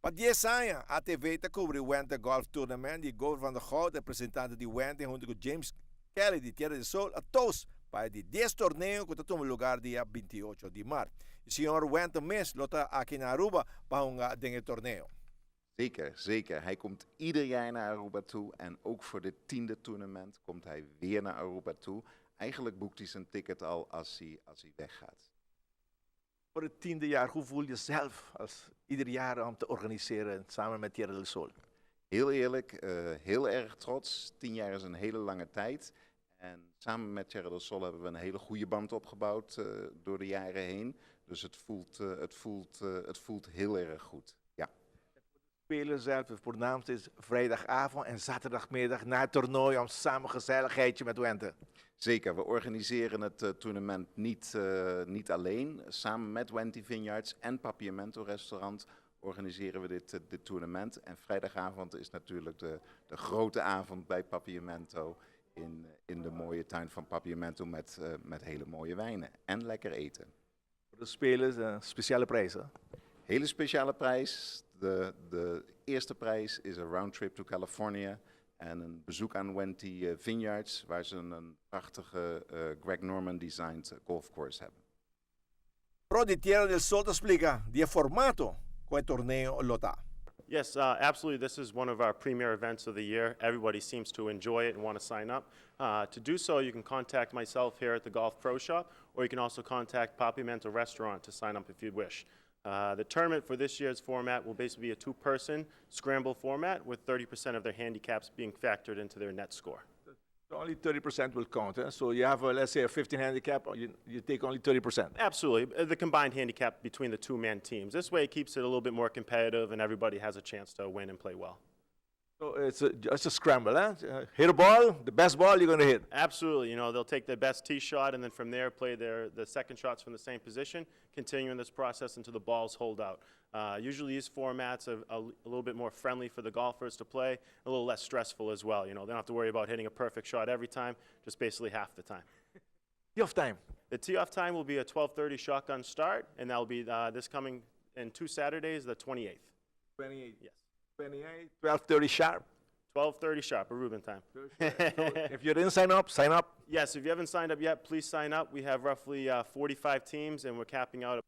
Pa 10 anos, a TV te cobriu o Wente Golf Tournament e Gol van der Goud, representante de Wente, junto com James Kelly de Tierra del Sol, a todos para de 10 torneos que tomam lugar dia 28 de março. O senhor Wente Mes lota aqui na Aruba para um ding torneio. Zeker, zeker. Hij komt ieder jaar naar Aruba toe en ook voor dit 10e toernooi komt hij weer naar Aruba toe. Eigenlijk boekt hij zijn ticket al als hij weggaat. Voor het 10e jaar, hoe voel je zelf als ieder jaar om te organiseren samen met Tierra del Sol? Heel eerlijk, heel erg trots. 10 jaar is een hele lange tijd. En samen met Tierra del Sol hebben we een hele goede band opgebouwd door de jaren heen. Dus het voelt heel erg goed. Ja. Spelen zelf, het voornaamste is vrijdagavond en zaterdagmiddag na het toernooi om samen gezelligheidje met Wente. Zeker, we organiseren het toernooi niet alleen. Samen met Wente Vineyards en Papiamento Restaurant organiseren we dit toernooi. En vrijdagavond is natuurlijk de grote avond bij Papiamento in de mooie tuin van Papiamento met hele mooie wijnen en lekker eten. Voor de spelers een speciale prijs, hè? Hele speciale prijs. De eerste prijs is een roundtrip to California en een bezoek aan Wente Vineyards, waar ze een prachtige Greg Norman designed golfcourse hebben. Pro di Tierra del Sol te explica di formato con il torneo Lota. Yes, absolutely. This is one of our premier events of the year. Everybody seems to enjoy it and want to sign up. To do so, you can contact myself here at the Golf Pro Shop, or you can also contact Papiamento Restaurant to sign up if you'd wish. The tournament for this year's format will basically be a two-person scramble format with 30% of their handicaps being factored into their net score. So only 30% will count, eh? So you have, let's say, a 15 handicap, you take only 30%. Absolutely. The combined handicap between the two-man teams. This way it keeps it a little bit more competitive and everybody has a chance to win and play well. So it's a scramble, eh? Hit a ball, the best ball you're going to hit. Absolutely. You know, they'll take their best tee shot and then from there play the second shots from the same position, continuing this process until the balls hold out. Usually these formats are a little bit more friendly for the golfers to play, a little less stressful as well. You know, they don't have to worry about hitting a perfect shot every time, just basically half the time. Tee-off time. The tee-off time will be a 12:30 shotgun start, and that will be this coming in 2 Saturdays, the 28th. 28. Yes. 28, 12:30 sharp. 12:30 sharp, Aruban time. So if you didn't sign up, sign up. Yes, if you haven't signed up yet, please sign up. We have roughly 45 teams, and we're capping out